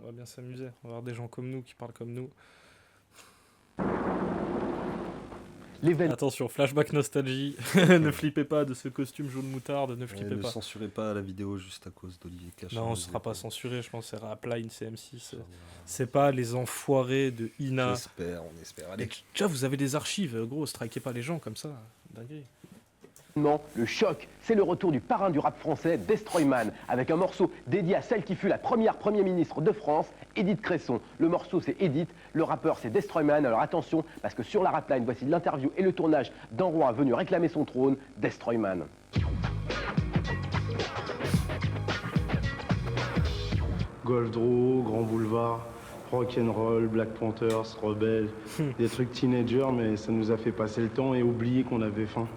on va bien s'amuser. On va avoir des gens comme nous qui parlent comme nous. L'événement. Attention, flashback nostalgie. Ne flippez pas de ce costume jaune moutarde, ne flippez Ne pas. censurez pas la vidéo juste à cause d'Olivier Cachin. Non, ce sera pas censuré, je pense. C'est Rapline, CM6. C'est pas les enfoirés de Ina. On espère. Allez. Déjà, vous avez des archives, gros. Strikez pas les gens comme ça. Dinguerie. Le choc, c'est le retour du parrain du rap français, Destroyman, avec un morceau dédié à celle qui fut la première Premier ministre de France, Édith Cresson. Le morceau c'est Édith, le rappeur c'est Destroyman, alors attention, parce que sur la rapline, voici l'interview et le tournage d'un roi venu réclamer son trône, Destroyman. Golf Draw, Grand Boulevard, Rock'n'Roll, Black Panthers, Rebelle, des trucs teenagers, mais ça nous a fait passer le temps et oublier qu'on avait faim.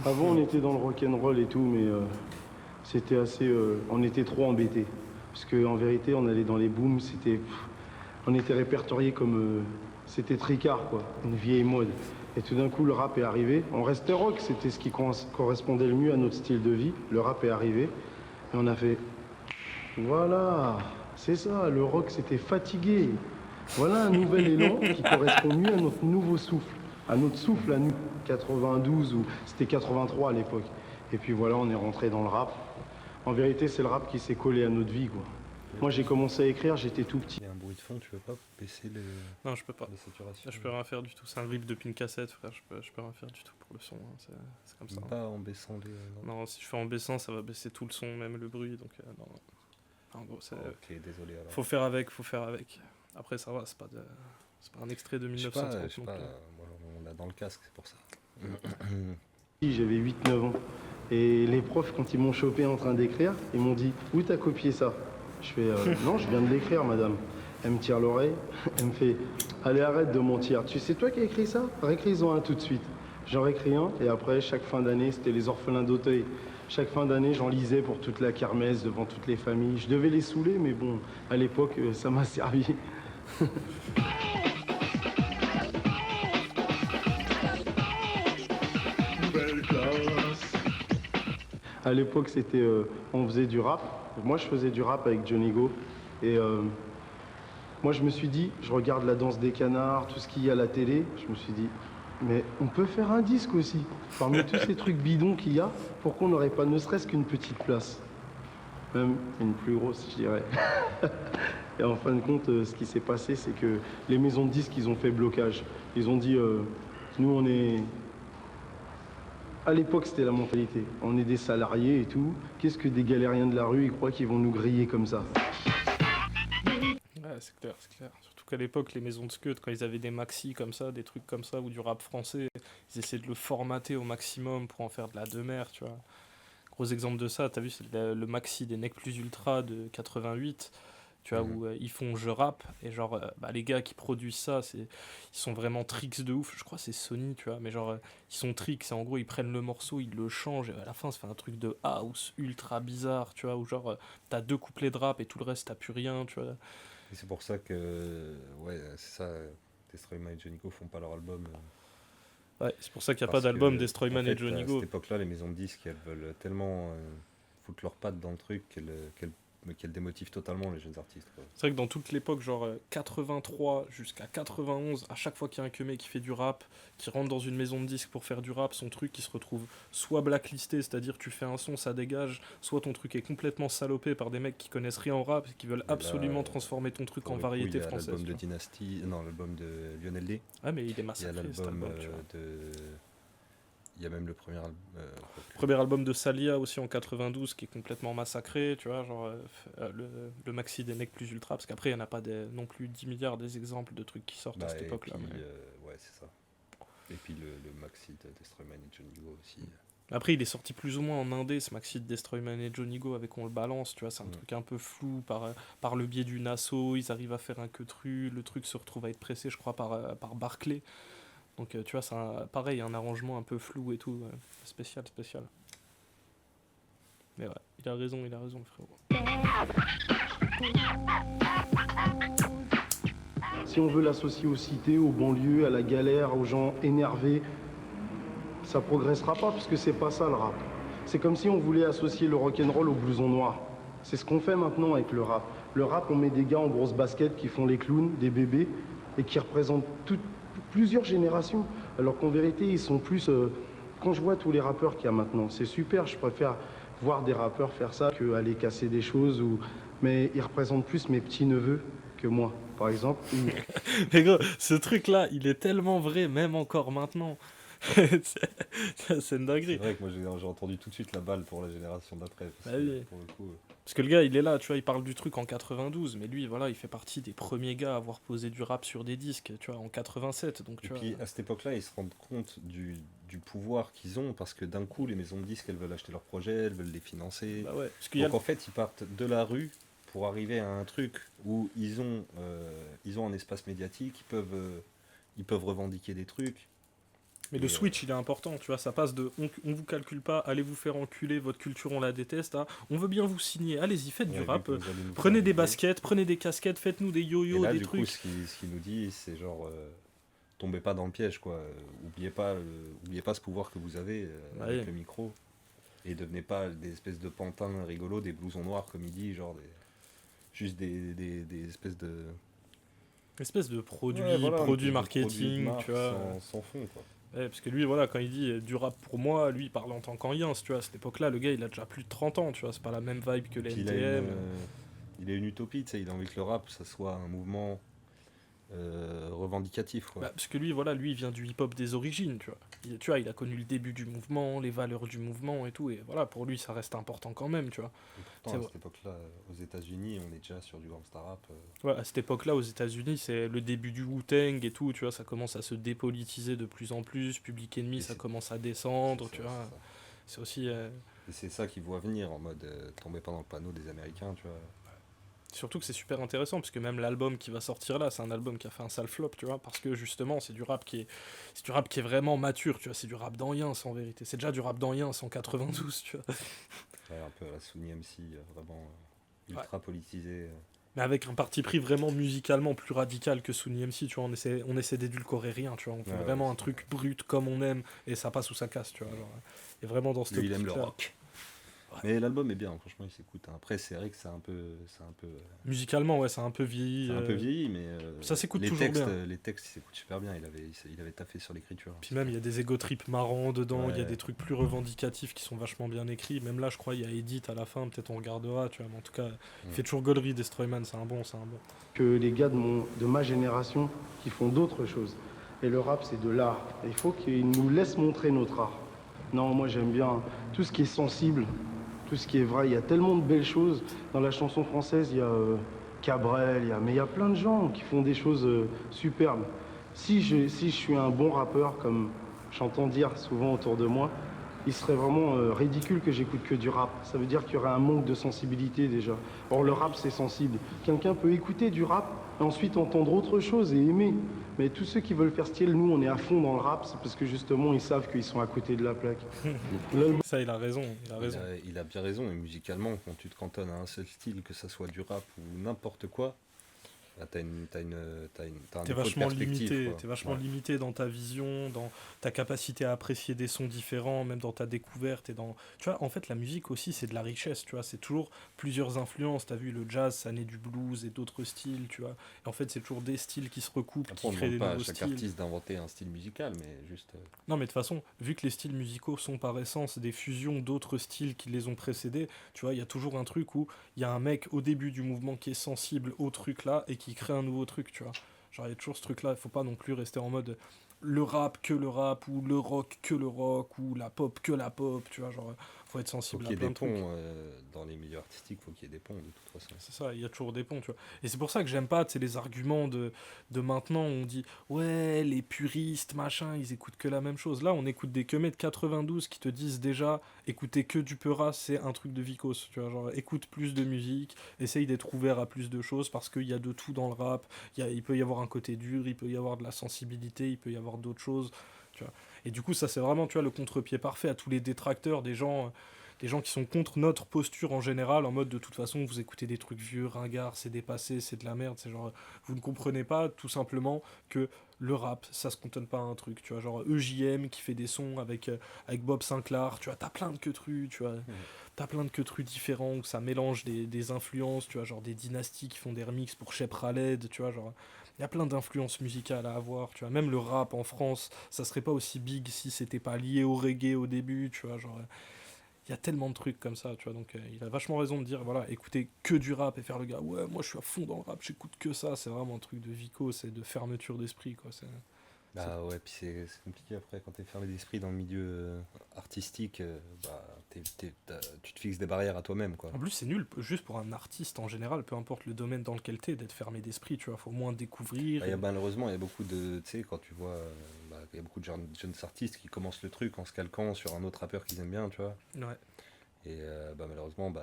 Avant, on était dans le rock'n'roll et tout, mais c'était assez... on était trop embêtés. Parce qu'en vérité, on allait dans les booms, on était répertoriés comme... c'était tricard, quoi, une vieille mode. Et tout d'un coup, le rap est arrivé. On restait rock, c'était ce qui correspondait le mieux à notre style de vie. Le rap est arrivé, et on a fait... Voilà, c'est ça, le rock, c'était fatigué. Voilà un nouvel élan qui correspond mieux à notre nouveau souffle. À notre souffle, à nous, 92 ou c'était 83 à l'époque. Et puis voilà, on est rentré dans le rap. En vérité, c'est le rap qui s'est collé à notre vie, quoi. Moi, j'ai commencé à écrire, j'étais tout petit. Il y a un bruit de fond, tu veux pas baisser Non, je peux pas. la saturation? Là, je peux rien faire du tout. C'est un rip depuis une cassette, frère. Je peux rien faire du tout pour le son. Hein. C'est comme ça. Même pas en baissant les... Non, si je fais en baissant, ça va baisser tout le son, même le bruit. Donc, non. En gros, c'est... Ok, désolé alors. Faut faire avec. Après, ça va, c'est pas un extrait de Je sais 1930 pas, non plus. moi, on l'a dans le casque, c'est pour ça. J'avais 8-9 ans. Et les profs, quand ils m'ont chopé en train d'écrire, ils m'ont dit « Où t'as copié ça ?» Je fais « Non, je viens de l'écrire, madame. » Elle me tire l'oreille, elle me fait « Allez, arrête de mentir. Tu sais toi qui as écrit ça? Réécris-en un tout de suite. » J'en réécris un, et après, chaque fin d'année, c'était les orphelins d'Auteuil. Chaque fin d'année, j'en lisais pour toute la kermesse, devant toutes les familles. Je devais les saouler, mais bon, à l'époque, ça m'a servi. À l'époque, c'était, on faisait du rap. Moi, je faisais du rap avec Johnny Go. Et moi, je me suis dit, je regarde la danse des canards, tout ce qu'il y a à la télé. Je me suis dit, mais on peut faire un disque aussi. Parmi tous ces trucs bidons qu'il y a, pourquoi on n'aurait pas ne serait-ce qu'une petite place? Même une plus grosse, je dirais. Et en fin de compte, ce qui s'est passé, c'est que les maisons de disques, ils ont fait blocage. Ils ont dit, nous, on est... À l'époque, c'était la mentalité. On est des salariés et tout. Qu'est-ce que des galériens de la rue, ils croient qu'ils vont nous griller comme ça? Ouais, c'est clair, c'est clair. Surtout qu'à l'époque, les maisons de scud, quand ils avaient des maxi comme ça, des trucs comme ça, ou du rap français, ils essayaient de le formater au maximum pour en faire de la demeure, tu vois. Gros exemple de ça, t'as vu, c'est le maxi des Nec Plus Ultra de 88, tu vois, où ils font je rap, et genre, les gars qui produisent ça, ils sont vraiment tricks de ouf, je crois que c'est Sony, tu vois, mais genre, ils sont tricks, et en gros, ils prennent le morceau, ils le changent, et à la fin, ça fait un truc de house ultra bizarre, tu vois, où genre, t'as 2 couplets de rap, et tout le reste, t'as plus rien, tu vois. Et c'est pour ça que, ouais, c'est ça, Destroyman et Johnny Go font pas leur album. Ouais, c'est pour ça qu'il n'y a pas Parce d'album que, Destroyman en fait, et Johnny à Go. cette époque-là, les maisons de disques, elles veulent tellement foutre leurs pattes dans le truc qu'elles démotivent totalement les jeunes artistes, quoi. C'est vrai que dans toute l'époque, genre 83 jusqu'à 91, à chaque fois qu'il y a un keumé qui fait du rap, qui rentre dans une maison de disques pour faire du rap, son truc qui se retrouve soit blacklisté, c'est-à-dire tu fais un son, ça dégage, soit ton truc est complètement salopé par des mecs qui connaissent rien en rap et qui veulent absolument transformer ton truc en variété française. Il y a l'album de tu vois. Dynasty, non, l'album de Lionel D. Ouais, mais il est Il y a massacré cet l'album album, tu vois. Il y a même le premier album. Premier album de Salia aussi en 92 qui est complètement massacré, tu vois, genre le maxi des Nec Plus Ultra, parce qu'après il n'y en a pas non plus 10 milliards des exemples de trucs qui sortent à cette époque-là. Puis, mais... ouais, c'est ça. Et puis le maxi de Destroyman et Johnny Go aussi. Après il est sorti plus ou moins en indé, ce maxi de Destroyman et Johnny Go, avec On le balance, tu vois, c'est un truc un peu flou par le biais du Nassau, ils arrivent à faire un queutru, le truc se retrouve à être pressé je crois par Barclay. Donc tu vois, c'est pareil, un arrangement un peu flou et tout, spécial. Mais ouais, il a raison, le frérot. Si on veut l'associer aux cités, aux banlieues, à la galère, aux gens énervés, ça progressera pas parce que c'est pas ça le rap. C'est comme si on voulait associer le rock'n'roll au blouson noir. C'est ce qu'on fait maintenant avec le rap. Le rap, on met des gars en grosse basket qui font les clowns, des bébés, et qui représentent plusieurs générations. Alors qu'en vérité, ils sont plus... quand je vois tous les rappeurs qu'il y a maintenant, c'est super, je préfère voir des rappeurs faire ça qu'aller casser des choses, mais ils représentent plus mes petits-neveux que moi, par exemple. Mais gros, ce truc-là, il est tellement vrai, même encore maintenant. C'est une dinguerie. C'est vrai que moi j'ai entendu tout de suite la balle pour la génération d'après. Parce Bah que, oui. pour le coup, Parce que le gars, il est là, tu vois, il parle du truc en 92, mais lui, voilà, il fait partie des premiers gars à avoir posé du rap sur des disques, tu vois, en 87, donc et tu vois. puis à cette époque-là, ils se rendent compte du pouvoir qu'ils ont parce que d'un coup, les maisons de disques, elles veulent acheter leurs projets, elles veulent les financer. Bah ouais, parce qu'il y a Donc en fait, ils partent de la rue pour arriver à un truc où ils ont un espace médiatique, ils peuvent revendiquer des trucs. Mais le switch, il est important, tu vois, ça passe de on vous calcule pas, allez vous faire enculer, votre culture on la déteste, à on veut bien vous signer, allez-y, faites du Ouais, rap, vu que vous allez nous prenez faire des des- baskets, prenez des casquettes, faites-nous des Et yo-yo, là, des du coup, trucs. ce qu'il nous dit, c'est genre, tombez pas dans le piège, quoi. Oubliez pas ce pouvoir que vous avez avec Ouais. le micro. Et devenez pas des espèces de pantins rigolos, des blousons noirs, comme il dit, genre juste des espèces de... Espèce de produit, Ouais, voilà, produit une espèce de produit de marketing, marque tu vois. sans fond, quoi. Ouais, parce que lui, voilà, quand il dit du rap pour moi, lui, il parle en tant qu'Anciens, tu vois. À cette époque-là, le gars, il a déjà plus de 30 ans, tu vois. C'est pas la même vibe que les Puis NTM. il a une utopie, tu sais, il a envie que le rap, ça soit un mouvement revendicatif, quoi. Bah, parce que lui, voilà, lui, il vient du hip-hop des origines, tu vois. Tu vois, il a connu le début du mouvement, les valeurs du mouvement et tout. Et voilà, pour lui, ça reste important quand même, tu vois. Et C'est pourtant, à vrai. cette époque-là, aux États-Unis, on est déjà sur du gangsta rap. Ouais, à cette époque-là, aux États-Unis, c'est le début du Wu-Tang et tout, tu vois. Ça commence à se dépolitiser de plus en plus. Public Enemy, Et ça c'est- commence à descendre, c'est tu ça, vois. c'est ça. C'est aussi. Et c'est ça qu'ils voient venir, en mode tomber pas dans le panneau des Américains, tu vois. Surtout que c'est super intéressant, parce que même l'album qui va sortir là, c'est un album qui a fait un sale flop, tu vois, parce que justement, c'est du rap qui est vraiment mature, tu vois, c'est du rap d'Anciens en vérité. C'est déjà du rap d'Anciens en 92, tu vois. Ouais, un peu à la Sony MC, vraiment ultra politisé. Mais avec un parti pris vraiment musicalement plus radical que Sunny MC, tu vois, on essaie d'édulcorer rien, tu vois, on fait Ouais, vraiment ouais, un c'est truc brut comme on aime, et ça passe ou ça casse, tu vois. Genre, et vraiment dans cette Lui, il aime le optique-là. rock. Mais l'album est bien, franchement, il s'écoute. Après, c'est vrai que c'est un peu, Musicalement, ouais, c'est un peu vieilli. c'est un peu vieilli, mais ça s'écoute les toujours textes, bien. les textes, ils s'écoutent super bien. Il avait taffé sur l'écriture. Puis même, il y a des ego trips marrants dedans, il y a Ouais. des trucs plus revendicatifs qui sont vachement bien écrits. Même là, je crois, il y a Edith à la fin, peut-être on regardera, tu vois. Mais en tout cas, il fait toujours gaulerie, Destroyman, c'est un bon. Que les gars de ma génération qui font d'autres choses. Et le rap, c'est de l'art. Et il faut qu'ils nous laissent montrer notre art. Non, moi j'aime bien tout ce qui est sensible, tout ce qui est vrai. Il y a tellement de belles choses. Dans la chanson française, il y a Cabrel, mais il y a plein de gens qui font des choses superbes. Si je suis un bon rappeur, comme j'entends dire souvent autour de moi, il serait vraiment ridicule que j'écoute que du rap. Ça veut dire qu'il y aurait un manque de sensibilité déjà. Or, le rap, c'est sensible. Quelqu'un peut écouter du rap et ensuite entendre autre chose et aimer. Mais tous ceux qui veulent faire style, nous, on est à fond dans le rap, c'est parce que justement, ils savent qu'ils sont à côté de la plaque. L'album Ça, il a raison, il a raison. Il a bien raison, et musicalement, quand tu te cantonnes à un seul style, que ça soit du rap ou n'importe quoi, bah, t'as un T'es défaut de vachement perspective, limité, quoi. t'es vachement Ouais. limité dans ta vision, dans ta capacité à apprécier des sons différents, même dans ta découverte et dans... Tu vois, en fait, la musique aussi, c'est de la richesse, tu vois, c'est toujours plusieurs influences. T'as vu, le jazz, ça naît du blues et d'autres styles, tu vois. Et en fait, c'est toujours des styles qui se recoupent, Après, on qui ne créent demande des pas à nouveaux chaque styles. artiste d'inventer un style musical, mais juste... Non, mais de toute façon, vu que les styles musicaux sont par essence des fusions d'autres styles qui les ont précédés, tu vois, il y a toujours un truc où il y a un mec au début du mouvement qui est sensible au truc là et qui crée un nouveau truc, tu vois. Genre, il y a toujours ce truc là, il faut pas non plus rester en mode le rap que le rap, ou le rock que le rock, ou la pop que la pop, tu vois, genre, faut être Faut sensible qu'il y à ait plein des de trucs. ponts dans les milieux artistiques, faut qu'il y ait des ponts de toute façon. C'est ça, il y a toujours des ponts, tu vois. Et c'est pour ça que j'aime pas, tu sais, les arguments de maintenant où on dit ouais, les puristes, machin, ils écoutent que la même chose. Là, on écoute des queumets de 92 qui te disent déjà écouter que du Peura, c'est un truc de vicose, tu vois. Genre, écoute plus de musique, essaye d'être ouvert à plus de choses parce qu'il y a de tout dans le rap. Il peut y avoir un côté dur, il peut y avoir de la sensibilité, il peut y avoir d'autres choses, tu vois. Et du coup, ça, c'est vraiment, tu vois, le contre-pied parfait à tous les détracteurs, des gens les gens qui sont contre notre posture en général, en mode de toute façon vous écoutez des trucs vieux, ringards, c'est dépassé, c'est de la merde, c'est genre vous ne comprenez pas tout simplement que le rap ça se cantonne pas à un truc, tu vois, genre EJM qui fait des sons avec Bob Sinclair, tu vois, t'as plein de queutrus, tu vois, t'as plein de queutrus différents où ça mélange des influences, tu vois, genre des dynasties qui font des remixes pour Shep Khaled, tu vois, genre il y a plein d'influences musicales à avoir, tu vois, même le rap en France, ça serait pas aussi big si c'était pas lié au reggae au début, tu vois, genre il y a tellement de trucs comme ça, tu vois, donc il a vachement raison de dire, voilà, écouter que du rap et faire le gars, ouais, moi je suis à fond dans le rap, j'écoute que ça, c'est vraiment un truc de vico, c'est de fermeture d'esprit, quoi, Bah ouais, puis c'est compliqué après quand t'es fermé d'esprit dans le milieu artistique, bah tu te fixes des barrières à toi-même quoi. En plus, c'est nul, juste pour un artiste en général, peu importe le domaine dans lequel t'es, d'être fermé d'esprit, tu vois, faut au moins découvrir. Bah, malheureusement, il y a beaucoup de, tu sais, quand tu vois, il y a beaucoup de jeunes artistes qui commencent le truc en se calquant sur un autre rappeur qu'ils aiment bien, tu vois. Ouais. Et malheureusement,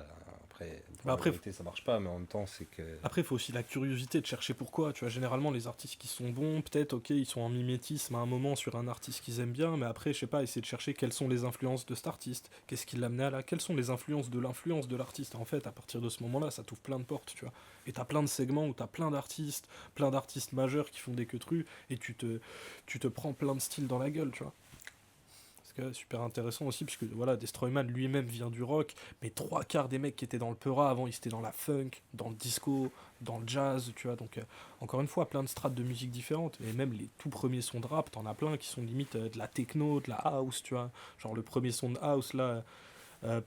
après, pour Bah la après, vérité, ça marche pas, mais en même temps, c'est que. Après, il faut aussi la curiosité de chercher pourquoi. Tu vois, généralement, les artistes qui sont bons, peut-être, ok, ils sont en mimétisme à un moment sur un artiste qu'ils aiment bien, mais après, je sais pas, essayer de chercher quelles sont les influences de cet artiste. Qu'est-ce qui l'a amené à là? Quelles sont les influences de l'artiste? En fait, à partir de ce moment-là, ça t'ouvre plein de portes, tu vois. Et t'as plein de segments où t'as plein d'artistes majeurs qui font des queutrus, et tu te prends plein de styles dans la gueule, tu vois. C'est super intéressant aussi, puisque voilà, Destroyman lui-même vient du rock, mais trois quarts des mecs qui étaient dans le peura avant, ils étaient dans la funk, dans le disco, dans le jazz, tu vois. Donc, encore une fois, plein de strates de musique différentes. Et même les tout premiers sons de rap, t'en as plein qui sont limite de la techno, de la house, tu vois. Genre le premier son de house, là,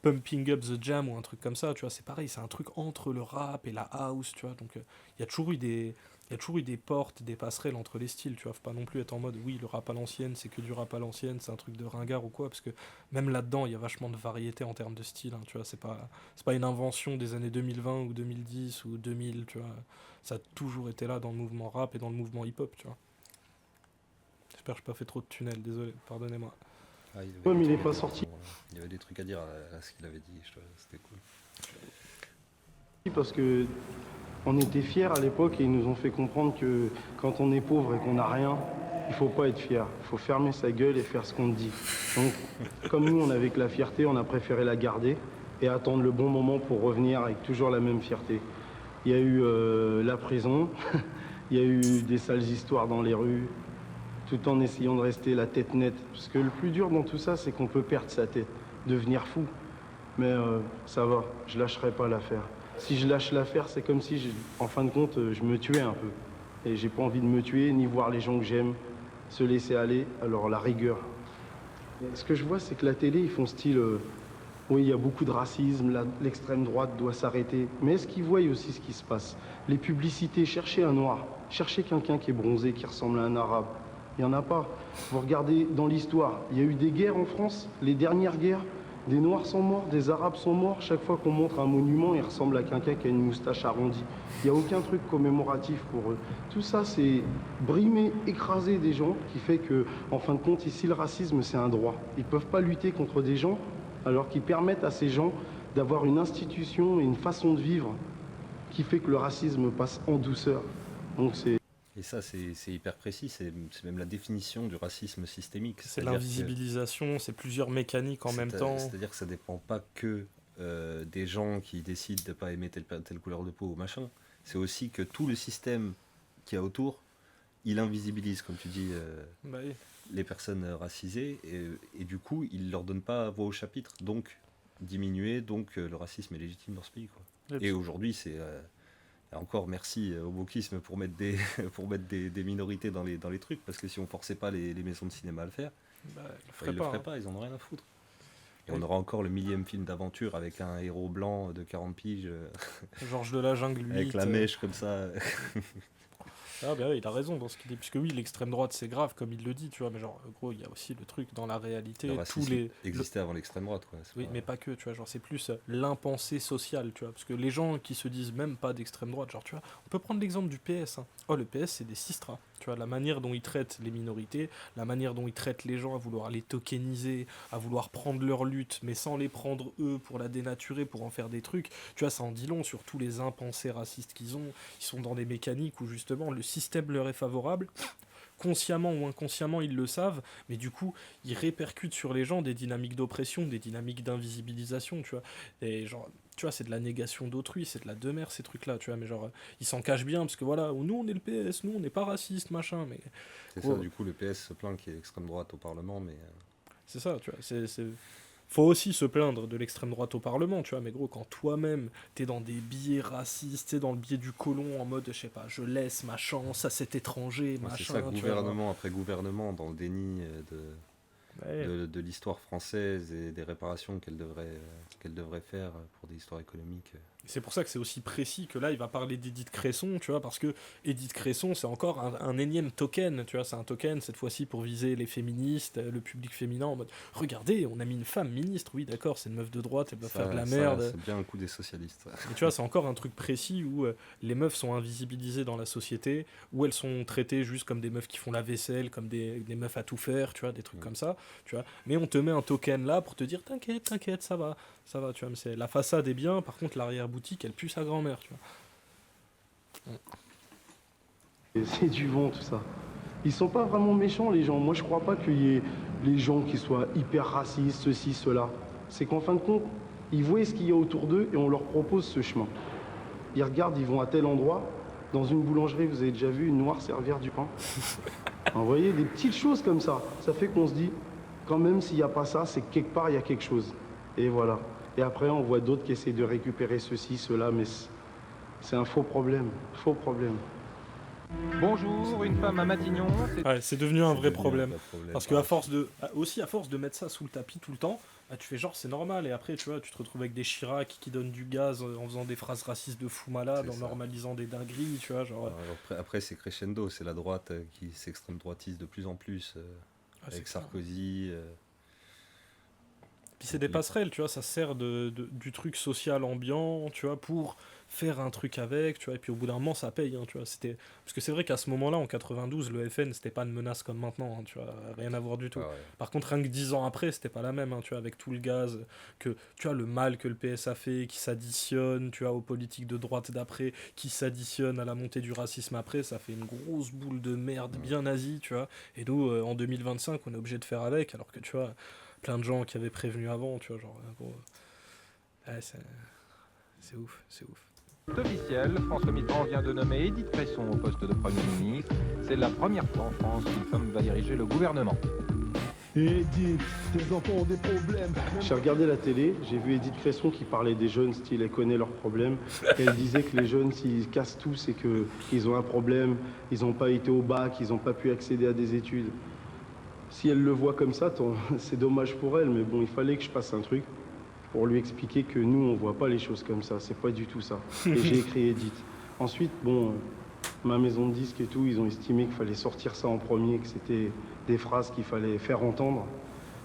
Pumping Up the Jam ou un truc comme ça, tu vois. C'est pareil, c'est un truc entre le rap et la house, tu vois. Donc, il y a toujours eu des. Il y a toujours eu des portes, des passerelles entre les styles, tu vois. Faut pas non plus être en mode, oui, le rap à l'ancienne, c'est que du rap à l'ancienne, c'est un truc de ringard ou quoi, parce que même là-dedans, il y a vachement de variété en termes de style, hein, tu vois. C'est pas une invention des années 2020 ou 2010 ou 2000, tu vois. Ça a toujours été là dans le mouvement rap et dans le mouvement hip-hop, tu vois. J'espère que j'ai pas fait trop de tunnels, désolé, pardonnez-moi. Ah, Ouais, mais il est pas des- sorti. Il y avait des trucs à dire à ce qu'il avait dit, c'était cool. Parce que on était fiers à l'époque et ils nous ont fait comprendre que quand on est pauvre et qu'on n'a rien, il faut pas être fier. Il faut fermer sa gueule et faire ce qu'on te dit. Donc, comme nous, on avait que la fierté, on a préféré la garder et attendre le bon moment pour revenir avec toujours la même fierté. Il y a eu la prison, il y a eu des sales histoires dans les rues, tout en essayant de rester la tête nette. Parce que le plus dur dans tout ça, c'est qu'on peut perdre sa tête, devenir fou. Mais ça va, je lâcherai pas l'affaire. Si je lâche l'affaire, c'est comme si, en fin de compte, je me tuais un peu. Et j'ai pas envie de me tuer, ni voir les gens que j'aime se laisser aller, alors la rigueur. Et ce que je vois, c'est que la télé, ils font style, oui, il y a beaucoup de racisme, l'extrême droite doit s'arrêter. Mais est-ce qu'ils voient aussi ce qui se passe? Les publicités, cherchez un noir, cherchez quelqu'un qui est bronzé, qui ressemble à un arabe. Il n'y en a pas. Vous regardez dans l'histoire, il y a eu des guerres en France, les dernières guerres. Des Noirs sont morts, des Arabes sont morts. Chaque fois qu'on montre un monument, il ressemble à quelqu'un qui a une moustache arrondie. Il n'y a aucun truc commémoratif pour eux. Tout ça, c'est brimer, écraser des gens qui fait que, en fin de compte, ici, le racisme, c'est un droit. Ils ne peuvent pas lutter contre des gens alors qu'ils permettent à ces gens d'avoir une institution et une façon de vivre qui fait que le racisme passe en douceur. Donc c'est... Et ça, c'est hyper précis, c'est même la définition du racisme systémique. C'est l'invisibilisation, c'est plusieurs mécaniques en même temps. C'est-à-dire que ça dépend pas que des gens qui décident de pas aimer telle couleur de peau ou machin. C'est aussi que tout le système qu'il y a autour, il invisibilise, comme tu dis, Bah oui. les personnes racisées, et du coup, il leur donne pas voix au chapitre. Donc, diminuer, donc le racisme est légitime dans ce pays, quoi. Et aujourd'hui, c'est... encore merci au wokisme pour mettre des minorités dans les trucs, parce que si on forçait pas les maisons de cinéma à le faire, Bah, ils le feraient pas, ils en ont rien à foutre. Et on aura encore le millième film d'aventure avec un héros blanc de 40 piges, Georges de la Jungle 8. avec la mèche comme ça. Ah bah oui, il a raison dans ce qu'il dit, puisque oui, l'extrême droite c'est grave comme il le dit, tu vois, mais genre, gros, il y a aussi le truc dans la réalité, Le racisme existait avant l'extrême droite, quoi. Oui, mais pas que, tu vois, genre c'est plus l'impensé social, tu vois, parce que les gens qui se disent même pas d'extrême droite, genre, tu vois, on peut prendre l'exemple du PS, hein. Oh, le PS c'est des sistras, tu vois, la manière dont ils traitent les minorités, la manière dont ils traitent les gens à vouloir les tokeniser, à vouloir prendre leur lutte, mais sans les prendre eux pour la dénaturer, pour en faire des trucs, tu vois, ça en dit long sur tous les impensés racistes qu'ils ont, ils sont dans des mécaniques où justement le système leur est favorable, consciemment ou inconsciemment, ils le savent, mais du coup, ils répercutent sur les gens des dynamiques d'oppression, des dynamiques d'invisibilisation, tu vois. Et genre, tu vois, c'est de la négation d'autrui, c'est de la demeure, ces trucs-là, tu vois, mais genre, ils s'en cachent bien, parce que voilà, nous, on est le PS, nous, on n'est pas raciste, machin, mais... C'est Ouais. ça, du coup, le PS se plaint qu'il y ait l'extrême droite au Parlement, mais C'est ça, tu vois, faut aussi se plaindre de l'extrême droite au Parlement, tu vois, mais gros, quand toi-même, t'es dans des biais racistes, t'es dans le biais du colon, en mode, je sais pas, je laisse ma chance à cet étranger, c'est machin, ça, tu vois, gouvernement après gouvernement, dans le déni ouais. de l'histoire française et des réparations qu'elle devrait faire pour des histoires économiques. C'est pour ça que c'est aussi précis que là, il va parler d'Édith Cresson, tu vois, parce que Édith Cresson, c'est encore un énième token, tu vois, c'est un token, cette fois-ci, pour viser les féministes, le public féminin, en mode, regardez, on a mis une femme ministre, oui, d'accord, c'est une meuf de droite, elle doit faire de la merde. C'est bien un coup des socialistes. Et tu vois, c'est encore un truc précis où les meufs sont invisibilisées dans la société, où elles sont traitées juste comme des meufs qui font la vaisselle, comme des meufs à tout faire, tu vois, des trucs comme ça, tu vois. Mais on te met un token là pour te dire, t'inquiète, ça va, tu vois. Mais la façade est bien, par contre, l'arrière-boutique, elle pue sa grand-mère, tu vois. Et c'est du vent, tout ça. Ils sont pas vraiment méchants, les gens. Moi, je crois pas qu'il y ait les gens qui soient hyper racistes, ceci, cela. C'est qu'en fin de compte, ils voient ce qu'il y a autour d'eux et on leur propose ce chemin. Ils regardent, ils vont à tel endroit. Dans une boulangerie, vous avez déjà vu une noire servir du pain? Vous voyez, des petites choses comme ça. Ça fait qu'on se dit, quand même, s'il n'y a pas ça, c'est que quelque part, il y a quelque chose. Et voilà. Et après, on voit d'autres qui essaient de récupérer ceci, cela, mais c'est un faux problème. Faux problème. Bonjour, une femme à Matignon. Ouais, c'est devenu un vrai devenu problème. un vrai problème. Parce qu'à force à force de mettre ça sous le tapis tout le temps, bah, tu fais genre c'est normal. Et après, tu vois, tu te retrouves avec des Chirac qui donnent du gaz en faisant des phrases racistes de fou malade, C'est en ça. normalisant des dingueries, tu vois. Genre, Alors, après, c'est crescendo, c'est la droite qui s'extrême droitise de plus en plus, c'est avec clair. Sarkozy. Puis c'est des passerelles, tu vois, ça sert du truc social ambiant, tu vois, pour faire un truc avec, tu vois, et puis au bout d'un moment, ça paye, hein, tu vois. Parce que c'est vrai qu'à ce moment-là, en 92, le FN, c'était pas une menace comme maintenant, hein, tu vois, rien à voir du tout. Ah ouais. Par contre, rien que 10 ans après, c'était pas la même, hein, tu vois, avec tout le gaz, tu vois, le mal que le PS a fait, qui s'additionne, tu vois, aux politiques de droite d'après, qui s'additionne à la montée du racisme après, ça fait une grosse boule de merde bien nazie, tu vois. Et nous, en 2025, on est obligé de faire avec, alors que, tu vois, plein de gens qui avaient prévenu avant, tu vois, genre, ouais, c'est ouf, c'est ouf. Officiel, François Mitterrand vient de nommer Édith Cresson au poste de Premier ministre. C'est la première fois en France qu'une femme va diriger le gouvernement. Edith, tes enfants ont des problèmes. J'ai regardé la télé, j'ai vu Édith Cresson qui parlait des jeunes, style elle connaît leurs problèmes. Et elle disait que les jeunes, s'ils cassent tout, c'est qu'ils ont un problème, ils n'ont pas été au bac, ils n'ont pas pu accéder à des études. Si elle le voit comme ça, c'est dommage pour elle, mais bon, il fallait que je fasse un truc pour lui expliquer que nous, on voit pas les choses comme ça, c'est pas du tout ça. Et j'ai écrit Edith. Ensuite, bon, ma maison de disques et tout, ils ont estimé qu'il fallait sortir ça en premier, que c'était des phrases qu'il fallait faire entendre.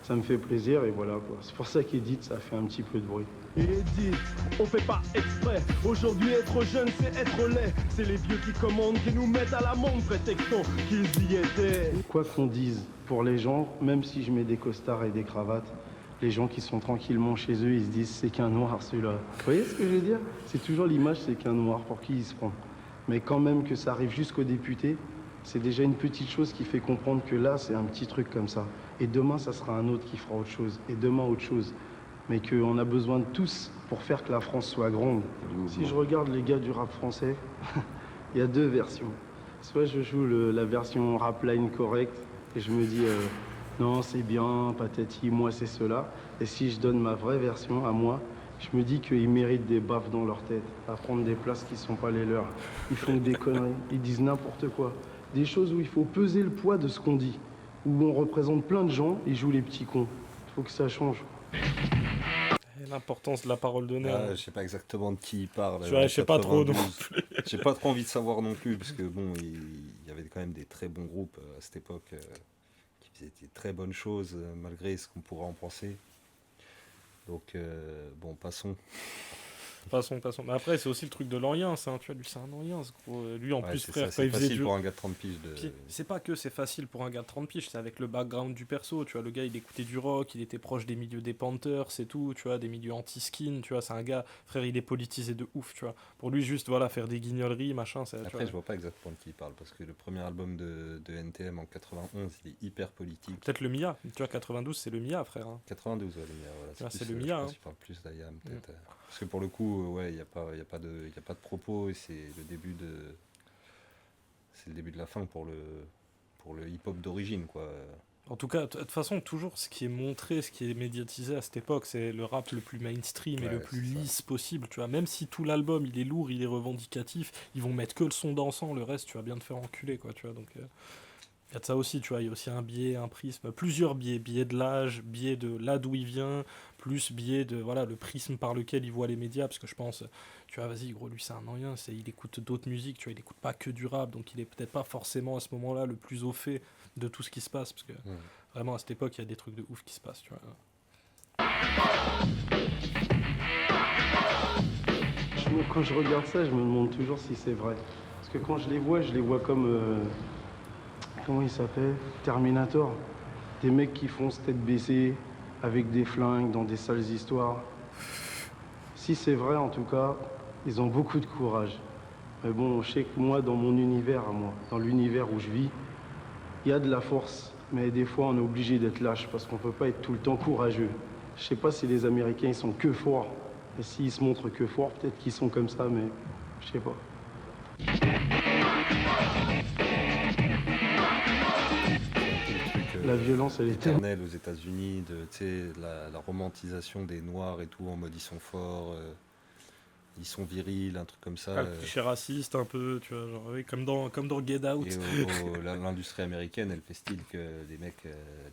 Ça me fait plaisir et voilà quoi. C'est pour ça qu'Edith, ça a fait un petit peu de bruit. Edith, on fait pas exprès. Aujourd'hui, être jeune, c'est être laid. C'est les vieux qui commandent, qui nous mettent à l'amende, prétextant qu'ils y étaient. Quoi qu'on dise, pour les gens, même si je mets des costards et des cravates, les gens qui sont tranquillement chez eux, ils se disent c'est qu'un noir celui-là. Vous voyez ce que je veux dire? C'est toujours l'image, c'est qu'un noir, pour qui il se prend. Mais quand même que ça arrive jusqu'aux députés, c'est déjà une petite chose qui fait comprendre que là, c'est un petit truc comme ça. Et demain, ça sera un autre qui fera autre chose. Et demain, autre chose. Mais qu'on a besoin de tous pour faire que la France soit grande. Si je regarde les gars du rap français, il y a deux versions. Soit je joue la version rap line correcte et je me dis non, c'est bien, patati, moi c'est cela. Et si je donne ma vraie version à moi, je me dis qu'ils méritent des baffes dans leur tête, à prendre des places qui ne sont pas les leurs. Ils font des conneries, ils disent n'importe quoi. Des choses où il faut peser le poids de ce qu'on dit. Où on représente plein de gens et joue les petits cons. Il faut que ça change. Et l'importance de la parole donnée. Je sais pas exactement de qui il parle. Je sais pas trop non 92. plus. J'ai pas trop envie de savoir non plus, parce que bon, il y avait quand même des très bons groupes à cette époque qui faisaient des très bonnes choses, malgré ce qu'on pourrait en penser. Donc, bon, passons. Passons. Mais après, c'est aussi le truc de l'Orient, ça, tu vois, lui, c'est un Orient, ce gros. Lui, en Ouais, plus, c'est frère, ça, quand c'est il faisait facile pour un gars de 30 piges de... Puis, c'est pas que c'est facile pour un gars de 30 piges, c'est avec le background du perso, tu vois, le gars, il écoutait du rock, il était proche des milieux des Panthers, c'est tout, tu vois, des milieux anti-skin, tu vois, c'est un gars, frère, il est politisé de ouf, tu vois. Pour lui, juste, voilà, faire des guignoleries, machin, c'est... Après, je vois pas exactement de qui il parle, parce que le premier album de NTM en 91, il est hyper politique. Peut-être le Mia, tu vois, 92, c'est le Mia, frère. Hein. 92, ouais, le Mia, voilà. Ah, c'est plus, le je Mia, pense hein. qu'il parle plus d'Ayam, peut-être. Parce que pour le coup, ouais, il n'y a pas de propos, et c'est le début de la fin pour le hip-hop d'origine, quoi. En tout cas, de toute façon, toujours ce qui est montré, ce qui est médiatisé à cette époque, c'est le rap le plus mainstream et Ouais, le plus c'est ça. lisse possible, tu vois. Même si tout l'album, il est lourd, il est revendicatif, ils vont mettre que le son dansant, le reste, tu vas bien te faire enculer, quoi, tu vois. Donc, il y a de ça aussi, tu vois. Il y a aussi un biais, un prisme, plusieurs biais. Biais de l'âge, biais de là d'où il vient, plus biais de, voilà, le prisme par lequel il voit les médias, parce que je pense, tu vois, vas-y, gros, lui, c'est un Orient, il écoute d'autres musiques, tu vois, il écoute pas que du rap, donc il est peut-être pas forcément à ce moment-là le plus au fait de tout ce qui se passe, parce que vraiment, à cette époque, il y a des trucs de ouf qui se passent, tu vois. Quand je regarde ça, je me demande toujours si c'est vrai. Parce que quand je les vois comme... comment il s'appelle? Terminator. Des mecs qui foncent tête baissée, avec des flingues, dans des sales histoires. Si c'est vrai, en tout cas, ils ont beaucoup de courage. Mais bon, je sais que moi, dans mon univers à moi, dans l'univers où je vis, il y a de la force. Mais des fois, on est obligé d'être lâche parce qu'on peut pas être tout le temps courageux. Je sais pas si les Américains, ils sont que forts. Et s'ils se montrent que forts, peut-être qu'ils sont comme ça, mais je sais pas. La violence, elle est tellement... éternelle aux États-Unis, la romantisation des Noirs et tout, en mode ils sont forts, ils sont virils, un truc comme ça. Le cliché raciste, un peu, tu vois, genre, oui, comme dans Get Out. Et l'industrie américaine, elle fait style que les mecs,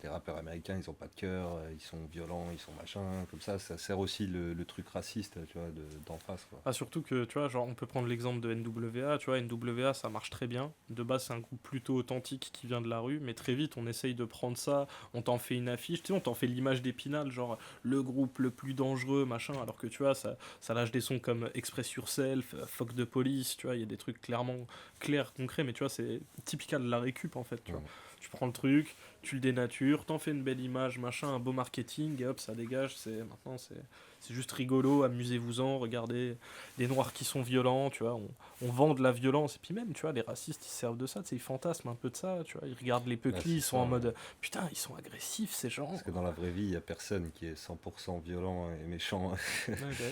les rappeurs américains, ils ont pas de cœur, ils sont violents, ils sont machin, comme ça sert aussi le truc raciste, tu vois, d'en face, quoi. Ah, surtout que, tu vois, genre, on peut prendre l'exemple de NWA, tu vois, NWA, ça marche très bien. De base, c'est un groupe plutôt authentique qui vient de la rue, mais très vite, on essaye de prendre ça, on t'en fait une affiche, tu sais, on t'en fait l'image d'Épinal, genre, le groupe le plus dangereux, machin, alors que, tu vois, ça lâche des sons comme Express Yourself, Fuck de Police, tu vois, il y a des trucs clairement clairs, concrets, mais tu vois, c'est typical de la récup, en fait, tu vois. Tu prends le truc, tu le dénatures, t'en fais une belle image, machin, un beau marketing, et hop, ça dégage, maintenant, c'est juste rigolo, amusez-vous-en, regardez les Noirs qui sont violents, tu vois, on vend de la violence, et puis même, tu vois, les racistes, ils se servent de ça, tu sais, ils fantasment un peu de ça, tu vois, ils regardent les peuples, ils sont en mode, putain, ils sont agressifs, ces gens. Parce que dans la vraie vie, il n'y a personne qui est 100% violent et méchant. Ouais, bah oui.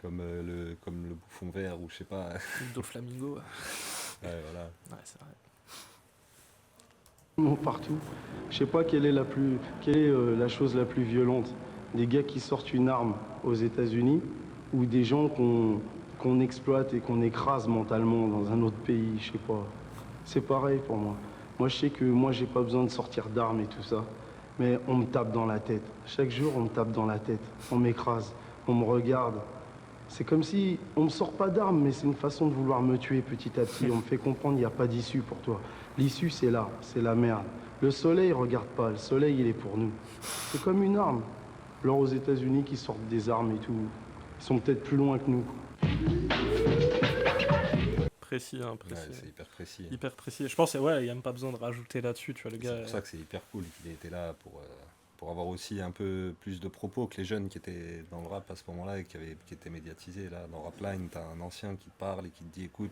comme le bouffon vert ou je sais pas. Le Doflamingo. Ouais, voilà. Ouais, c'est vrai. Partout. Je sais pas quelle est la chose la plus violente. Des gars qui sortent une arme aux États-Unis ou des gens qu'on exploite et qu'on écrase mentalement dans un autre pays, je sais pas. C'est pareil pour moi. Moi, je sais que moi, j'ai pas besoin de sortir d'armes et tout ça. Mais on me tape dans la tête. Chaque jour, on me tape dans la tête. On m'écrase. On me regarde. C'est comme si on me sort pas d'armes, mais c'est une façon de vouloir me tuer petit à petit. On me fait comprendre qu'il n'y a pas d'issue pour toi. L'issue, c'est là, c'est la merde. Le soleil, regarde pas. Le soleil, il est pour nous. C'est comme une arme. Alors aux États-Unis qui sortent des armes et tout, ils sont peut-être plus loin que nous. Précis, hein, précis. Ouais, c'est hyper précis. Hyper précis. Je pense, ouais, il n'y a même pas besoin de rajouter là-dessus, tu vois, le gars. C'est pour ça que c'est hyper cool qu'il ait été là pour avoir aussi un peu plus de propos que les jeunes qui étaient dans le rap à ce moment-là et qui étaient médiatisés. Là, dans Rapline, t'as un ancien qui te parle et qui te dit, écoute,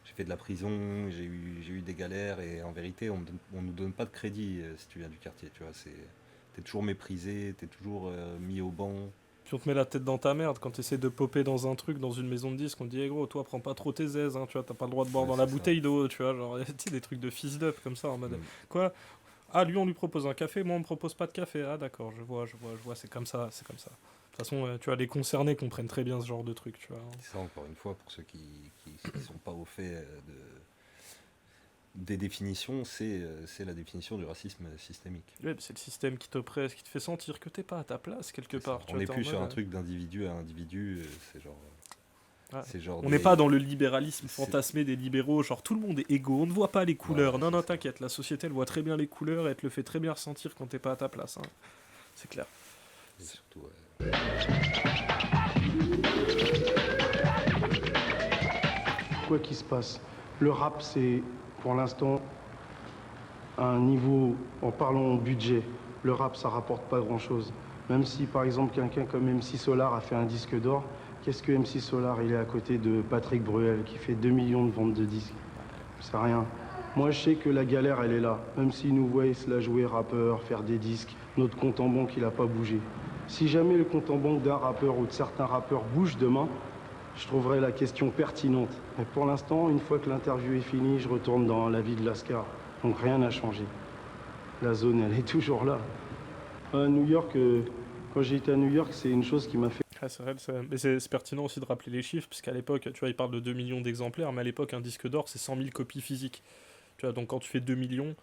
j'ai fait de la prison, j'ai eu des galères et en vérité, on nous donne pas de crédit si tu viens du quartier, tu vois. T'es toujours méprisé, t'es toujours mis au banc. Puis on te met la tête dans ta merde quand tu essaies de popper dans un truc, dans une maison de disques, on te dit hey gros, toi prends pas trop tes aises, hein, tu vois, t'as pas le droit de boire dans la bouteille d'eau, tu vois, genre, tu sais, des trucs de fils d'up comme ça, en mode, quoi, ah lui on lui propose un café, moi on me propose pas de café, ah d'accord, je vois, c'est comme ça. De toute façon, tu vois, les concernés comprennent très bien ce genre de truc, tu vois. C'est ça, encore une fois, pour ceux qui sont pas au fait des définitions, c'est la définition du racisme systémique. Ouais, c'est le système qui t'oppresse, qui te fait sentir que t'es pas à ta place quelque part. On n'est plus sur un truc d'individu à individu, c'est genre... Ah. C'est genre on n'est pas dans le libéralisme fantasmé des libéraux, genre tout le monde est égaux, on ne voit pas les couleurs. Ouais, non, t'inquiète, la société elle voit très bien les couleurs et elle te le fait très bien ressentir quand t'es pas à ta place. Hein. C'est clair. Et surtout, quoi qui se passe. Le rap, c'est pour l'instant un niveau, en parlant budget, le rap, ça rapporte pas grand-chose. Même si, par exemple, quelqu'un comme MC Solar a fait un disque d'or, qu'est-ce que MC Solar, il est à côté de Patrick Bruel, qui fait 2 millions de ventes de disques. C'est rien. Moi, je sais que la galère, elle est là. Même s'ils nous voient se la jouer rappeur, faire des disques, notre compte en banque, il n'a pas bougé. Si jamais le compte en banque d'un rappeur ou de certains rappeurs bouge demain, je trouverais la question pertinente. Mais pour l'instant, une fois que l'interview est finie, je retourne dans la vie de Lascar. Donc rien n'a changé. La zone, elle est toujours là. À New York, quand j'ai été à New York, c'est une chose qui m'a fait... Ah, c'est vrai, mais c'est pertinent aussi de rappeler les chiffres, parce qu'à l'époque, tu vois, ils parlent de 2 millions d'exemplaires, mais à l'époque, un disque d'or, c'est 100 000 copies physiques. Tu vois, donc quand tu fais 2 millions,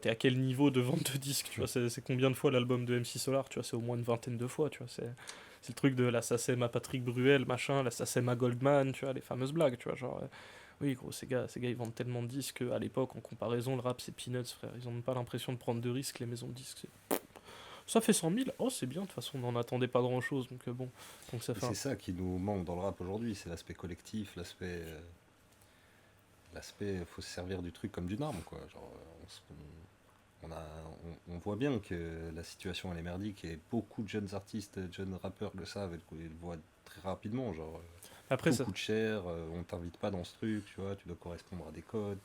t'es à quel niveau de vente de disques, tu vois, c'est combien de fois l'album de MC Solar, tu vois, c'est au moins une vingtaine de fois, tu vois, c'est le truc de la SACEM à Patrick Bruel, machin, la SACEM à Goldman, tu vois, les fameuses blagues, tu vois, genre... oui, gros, ces gars, ils vendent tellement de disques qu'à l'époque, en comparaison, le rap, c'est peanuts, frère. Ils ont même pas l'impression de prendre de risques, les maisons de disques. Ça fait 100 000, oh, c'est bien, de toute façon, on n'en attendait pas grand-chose, donc bon. Donc ça fait c'est ça qui nous manque dans le rap aujourd'hui, c'est l'aspect collectif, l'aspect... faut se servir du truc comme d'une arme, quoi. Genre, on voit bien que la situation, elle est merdique, et beaucoup de jeunes artistes, jeunes rappeurs le savent, et ils le voient très rapidement, genre... Après, tout ça... coûte cher, on t'invite pas dans ce truc, tu vois, tu dois correspondre à des codes.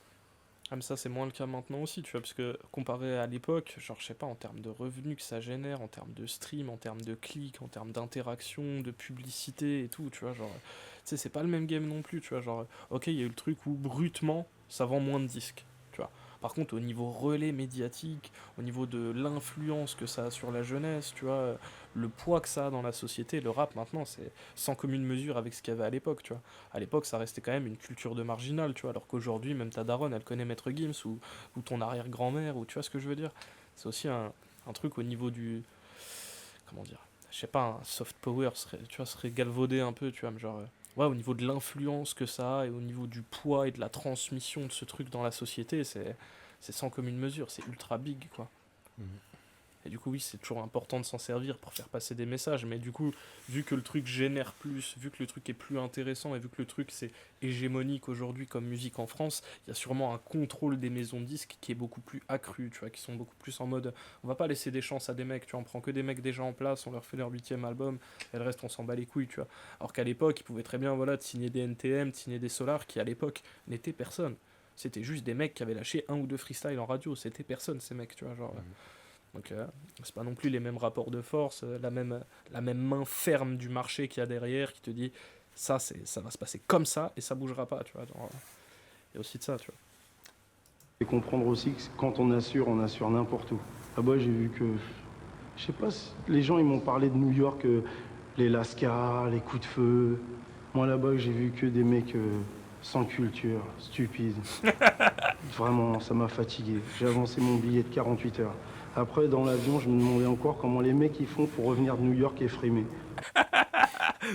Ah, mais ça, c'est moins le cas maintenant aussi, tu vois, parce que comparé à l'époque, genre, je sais pas, en termes de revenus que ça génère, en termes de stream, en termes de clics, en termes d'interaction, de publicité et tout, tu vois, genre, tu sais, c'est pas le même game non plus, tu vois, genre, ok, il y a eu le truc où, brutement, ça vend moins de disques, tu vois. Par contre, au niveau relais médiatique, au niveau de l'influence que ça a sur la jeunesse, tu vois, le poids que ça a dans la société, le rap maintenant, c'est sans commune mesure avec ce qu'il y avait à l'époque, tu vois. À l'époque, ça restait quand même une culture de marginal, tu vois, alors qu'aujourd'hui, même ta daronne, elle connaît Maître Gims ou ton arrière-grand-mère, ou tu vois ce que je veux dire. C'est aussi un truc au niveau du... Comment dire? Je sais pas, un soft power serait galvaudé un peu, tu vois, mais genre... ouais, au niveau de l'influence que ça a et au niveau du poids et de la transmission de ce truc dans la société, c'est sans commune mesure, c'est ultra big, quoi. Et du coup, oui, c'est toujours important de s'en servir pour faire passer des messages, mais du coup, vu que le truc génère plus, vu que le truc est plus intéressant et vu que le truc c'est hégémonique aujourd'hui comme musique en France, il y a sûrement un contrôle des maisons de disques qui est beaucoup plus accru, tu vois, qui sont beaucoup plus en mode, on va pas laisser des chances à des mecs, tu vois, on prend que des mecs déjà en place, on leur fait leur 8e album, et le reste on s'en bat les couilles, tu vois. Alors qu'à l'époque, ils pouvaient très bien, voilà, de signer des NTM, de signer des Solar, qui à l'époque n'étaient personne. C'était juste des mecs qui avaient lâché 1 ou 2 freestyles en radio, c'était personne ces mecs, tu vois, genre... Donc c'est pas non plus les mêmes rapports de force, la même main ferme du marché qu'il y a derrière qui te dit ça va se passer comme ça et ça bougera pas, tu vois. Il y a aussi de ça, tu vois. Et comprendre aussi que quand on assure n'importe où. Là-bas, j'ai vu que, je sais pas, les gens ils m'ont parlé de New York, les lascars, les coups de feu. Moi là-bas, j'ai vu que des mecs sans culture, stupides. Vraiment, ça m'a fatigué. J'ai avancé mon billet de 48 heures. Après, dans l'avion, je me demandais encore comment les mecs ils font pour revenir de New York et frimer.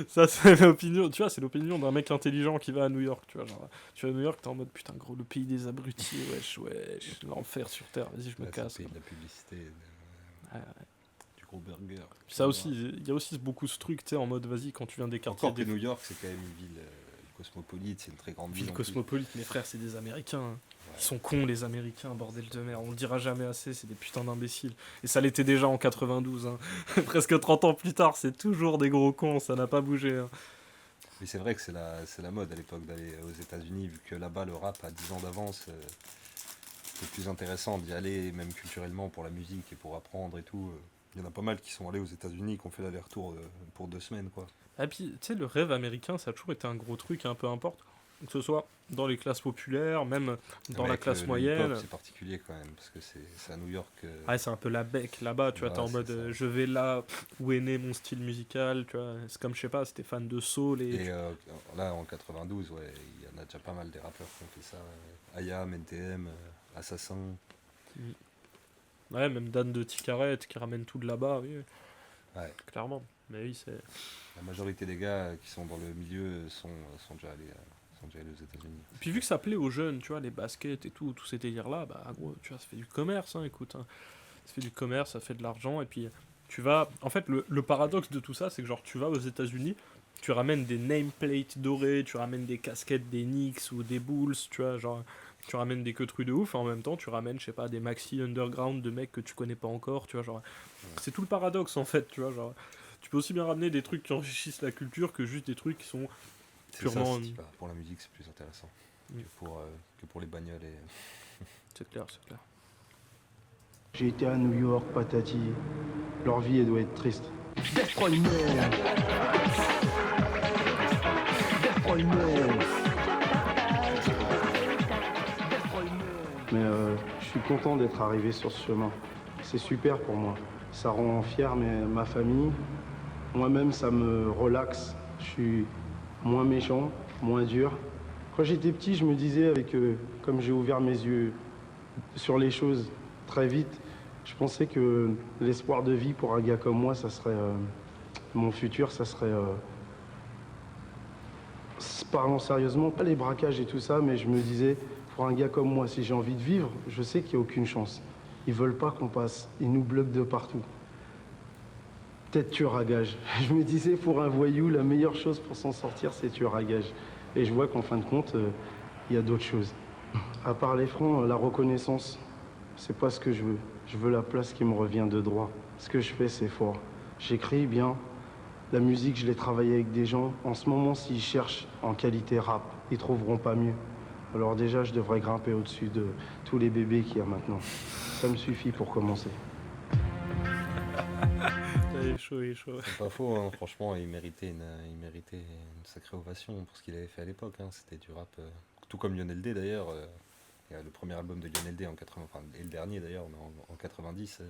Ça, c'est l'opinion, tu vois, c'est l'opinion d'un mec intelligent qui va à New York, tu vois. Genre, tu vas à New York, t'es en mode putain, gros, le pays des abrutis, wesh, l'enfer sur terre, vas-y, je me casse. C'est le pays de la publicité, du gros burger. Ça aussi, il y a aussi beaucoup ce truc, tu sais, en mode vas-y, quand tu viens des quartiers. Encore que New York, c'est quand même une ville cosmopolite, c'est une très grande ville. Ville cosmopolite, mes frères, c'est des Américains. Hein. Ils sont cons, les Américains, bordel de merde. On le dira jamais assez, c'est des putains d'imbéciles. Et ça l'était déjà en 92. Hein. Presque 30 ans plus tard, c'est toujours des gros cons, ça n'a pas bougé. Hein. Mais c'est vrai que c'est la mode à l'époque d'aller aux États-Unis, vu que là-bas, le rap a 10 ans d'avance. C'est plus intéressant d'y aller, même culturellement, pour la musique et pour apprendre et tout. Il y en a pas mal qui sont allés aux États-Unis, qui ont fait l'aller-retour pour 2 semaines, quoi. Et puis, tu sais, le rêve américain, ça a toujours été un gros truc, peu importe. Que ce soit dans les classes populaires, même dans la classe moyenne. C'est particulier quand même, parce que c'est à New York. Ouais, c'est un peu la bec là-bas, tu vois, t'es en mode je vais là où est né mon style musical, tu vois. C'est comme, je sais pas, c'était fan de soul et là, en 92, ouais, il y en a déjà pas mal des rappeurs qui ont fait ça. IAM, NTM, Assassin. Ouais, même Dan de Ticaret qui ramène tout de là-bas, oui. Ouais. Clairement. Mais oui, c'est. La majorité des gars qui sont dans le milieu sont déjà allés aux États-Unis. Et puis vu que ça plaît aux jeunes, tu vois, les baskets et tout, tous ces délires-là, bah gros, tu vois, ça fait du commerce, hein, écoute. Hein. Ça fait du commerce, ça fait de l'argent, et puis tu vas... En fait, le paradoxe de tout ça, c'est que genre, tu vas aux États-Unis, tu ramènes des nameplates dorés, tu ramènes des casquettes des Knicks ou des Bulls, tu vois, genre, tu ramènes des queutrus de ouf, et en même temps, tu ramènes, je sais pas, des maxi underground de mecs que tu connais pas encore, tu vois, genre, c'est tout le paradoxe, en fait, tu vois, genre, tu peux aussi bien ramener des trucs qui enrichissent la culture que juste des trucs qui sont purement... Ça, pour la musique, c'est plus intéressant que pour les bagnoles. C'est clair, c'est clair. J'ai été à New York, patati. Leur vie, elle doit être triste. Destroy Man. Destroy Man. Mais je suis content d'être arrivé sur ce chemin. C'est super pour moi. Ça rend fier ma famille. Moi-même, ça me relaxe. Je suis moins méchant, moins dur. Quand j'étais petit, je me disais, comme j'ai ouvert mes yeux sur les choses très vite, je pensais que l'espoir de vie pour un gars comme moi, ça serait... mon futur, ça serait... parlant sérieusement, pas les braquages et tout ça, mais je me disais, pour un gars comme moi, si j'ai envie de vivre, je sais qu'il n'y a aucune chance. Ils veulent pas qu'on passe. Ils nous bloquent de partout. Peut-être tueur à gage. Je me disais, pour un voyou, la meilleure chose pour s'en sortir, c'est tueur à gage. Et je vois qu'en fin de compte, il y a d'autres choses. À part les francs, la reconnaissance, c'est pas ce que je veux. Je veux la place qui me revient de droit. Ce que je fais, c'est fort. J'écris bien. La musique, je l'ai travaillée avec des gens. En ce moment, s'ils cherchent en qualité rap, ils trouveront pas mieux. Alors déjà, je devrais grimper au-dessus de tous les bébés qu'il y a maintenant. Ça me suffit pour commencer. Il est chaud, il est chaud. C'est pas faux, hein. Franchement, il méritait une sacrée ovation pour ce qu'il avait fait à l'époque. Hein. C'était du rap, tout comme Lionel D d'ailleurs. Le premier album de Lionel D en 80, et le dernier d'ailleurs, mais en 90,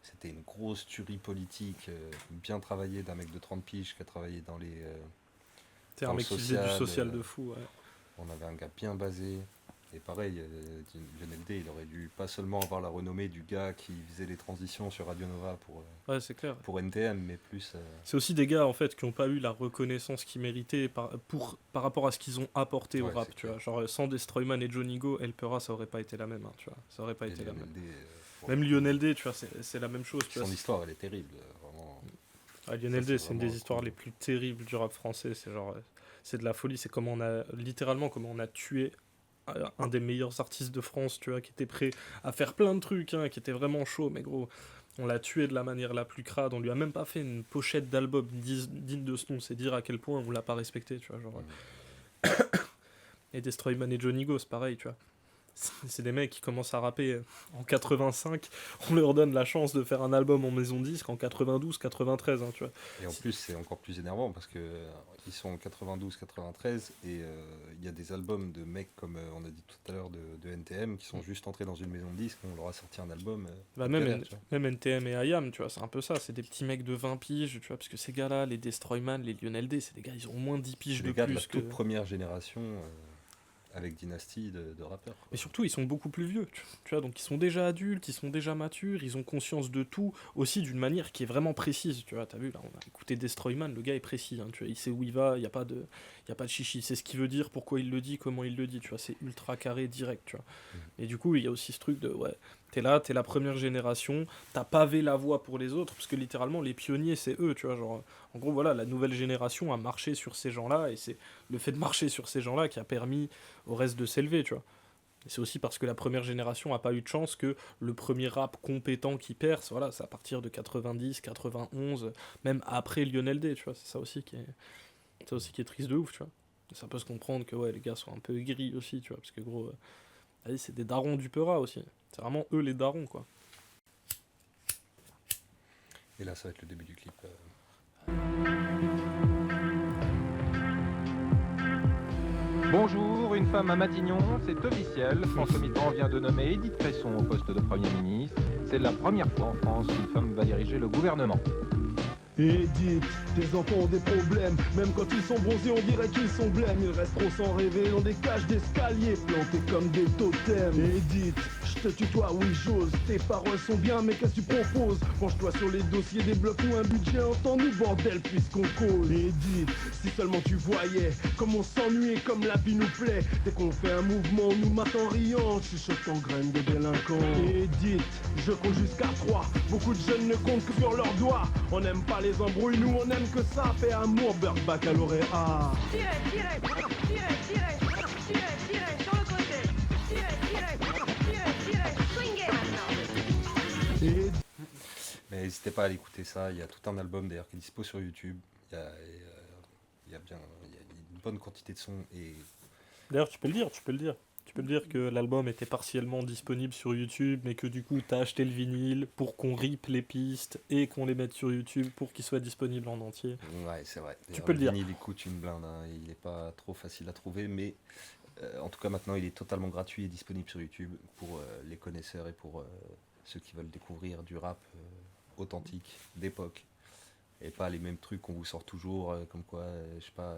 c'était une grosse tuerie politique, bien travaillée d'un mec de 30 piges qui a travaillé dans les... C'est un mec qui faisait du social de fou, ouais. On avait un gars bien basé. Et pareil, Lionel D, il aurait dû pas seulement avoir la renommée du gars qui faisait les transitions sur Radio Nova ouais, c'est clair. Pour NTM, mais plus... C'est aussi des gars en fait qui n'ont pas eu la reconnaissance qu'ils méritaient par rapport à ce qu'ils ont apporté au rap, tu vois. Genre sans Destroyman et Johnny Go, El Peura, ça aurait pas été la même, hein, tu vois. Ça aurait pas été la même. Même Lionel D, tu vois, c'est la même chose. Tu vois, son histoire, elle est terrible, vraiment. Ah, Lionel D, c'est une des histoires les plus terribles du rap français. C'est genre, c'est de la folie. C'est comment on a tué un des meilleurs artistes de France, tu vois, qui était prêt à faire plein de trucs, hein, qui était vraiment chaud, mais gros, on l'a tué de la manière la plus crade, on lui a même pas fait une pochette d'album digne de ce nom, c'est dire à quel point on l'a pas respecté, tu vois, genre... Et Destroyman et Johnny Go, c'est pareil, tu vois. C'est des mecs qui commencent à rapper en 85, on leur donne la chance de faire un album en maison de disque en 92, 93, hein, tu vois. Et en plus, c'est encore plus énervant parce que ils sont en 92, 93 et il y a des albums de mecs comme on a dit tout à l'heure de NTM qui sont juste entrés dans une maison de disque, on leur a sorti un album. Même NTM et IAM, tu vois, c'est un peu ça, c'est des petits mecs de 20 piges, tu vois, parce que ces gars-là, les Destroyman, les Lionel D, c'est des gars, ils ont au moins 10 piges de plus. Les gars de la toute première génération. Avec dynastie de rappeurs. Quoi. Mais surtout, ils sont beaucoup plus vieux, tu vois, donc ils sont déjà adultes, ils sont déjà matures, ils ont conscience de tout, aussi d'une manière qui est vraiment précise, tu vois, t'as vu, là, on a écouté Destroyman, le gars est précis, hein, tu vois, il sait où il va, il n'y a pas de chichi, il sait ce qu'il veut dire, pourquoi il le dit, comment il le dit, tu vois, c'est ultra carré, direct, tu vois. Et du coup, il y a aussi ce truc de, ouais, t'es la première génération, t'as pavé la voie pour les autres, parce que littéralement, les pionniers, c'est eux, tu vois, genre, en gros, voilà, la nouvelle génération a marché sur ces gens-là, et c'est le fait de marcher sur ces gens-là qui a permis au reste de s'élever, tu vois. Et c'est aussi parce que la première génération a pas eu de chance que le premier rap compétent qui perce, voilà, c'est à partir de 90, 91, même après Lionel D, tu vois, c'est ça aussi qui est triste de ouf, tu vois. Et ça peut se comprendre que, ouais, les gars sont un peu aigris aussi, tu vois, parce que, gros, c'est des darons du Peura aussi. C'est vraiment eux les darons, quoi. Et là, ça va être le début du clip. Bonjour, une femme à Matignon, c'est officiel. François Mitterrand vient de nommer Édith Cresson au poste de Premier ministre. C'est la première fois en France qu'une femme va diriger le gouvernement. Édith, tes enfants ont des problèmes. Même quand ils sont bronzés, on dirait qu'ils sont blêmes. Ils resteront sans rêver dans des cages d'escalier, plantés comme des totems. Édith, je te tutoie, oui j'ose. Tes paroles sont bien, mais qu'est-ce que tu proposes? Penche-toi sur les dossiers, débloque-nous un budget, entends-nous bordel puisqu'on cause. Edith, si seulement tu voyais comme on s'ennuie, comme la vie nous plaît. Dès qu'on fait un mouvement, on nous mate en riant, chuchote en graines de délinquants. Edith, je compte jusqu'à 3. Beaucoup de jeunes ne comptent que sur leurs doigts. On n'aime pas les embrouilles, nous on aime que ça. Fait amour, beurre, baccalauréat. Tirez, tirez, tirez, tirez, tirez, tirez, sur le côté. Tirez, tirez, tirez, tirez, swingez maintenant. Edith. Mais n'hésitez pas à aller écouter ça, il y a tout un album d'ailleurs qui est dispo sur YouTube. Il y a une bonne quantité de sons et D'ailleurs, tu peux le dire. Tu peux le dire que l'album était partiellement disponible sur YouTube, mais que du coup, t'as acheté le vinyle pour qu'on rip les pistes et qu'on les mette sur YouTube pour qu'ils soient disponibles en entier. ouais, c'est vrai. Tu peux le dire. Il coûte une blinde, hein. Il n'est pas trop facile à trouver, mais en tout cas maintenant il est totalement gratuit et disponible sur YouTube pour les connaisseurs et pour ceux qui veulent découvrir du rap authentique d'époque et pas les mêmes trucs qu'on vous sort toujours, comme quoi, je sais pas.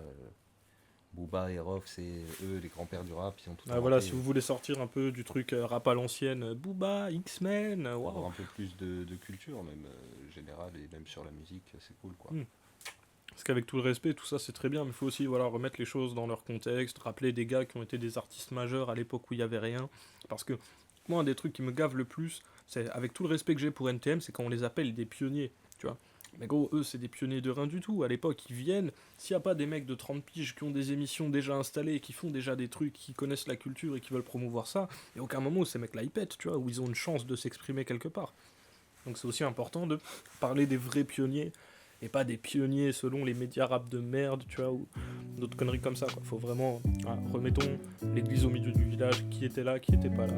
Booba et Rof, c'est eux les grands-pères du rap, ils ont tout Ah, voilà, inventé. si vous voulez sortir un peu du truc rap à l'ancienne, Booba, X-Men, Pour avoir waouh. un peu plus de culture, même générale, et même sur la musique, c'est cool quoi. Parce qu'avec tout le respect, tout ça c'est très bien, mais il faut aussi remettre les choses dans leur contexte, rappeler des gars qui ont été des artistes majeurs à l'époque où il n'y avait rien. Parce que moi, un des trucs qui me gave le plus, c'est avec tout le respect que j'ai pour NTM, c'est quand on les appelle des pionniers, tu vois. Mais gros, eux, c'est des pionniers de rien du tout. À l'époque, ils viennent. S'il n'y a pas des mecs de 30 piges qui ont des émissions déjà installées, qui font déjà des trucs, qui connaissent la culture et qui veulent promouvoir ça, il n'y a aucun moment où ces mecs-là ils pètent, tu vois, où ils ont une chance de s'exprimer quelque part. Donc c'est aussi important de parler des vrais pionniers et pas des pionniers selon les médias rap de merde, tu vois, ou d'autres conneries comme ça, quoi. Faut vraiment, remettons l'église au milieu du village, qui était là, qui était pas là.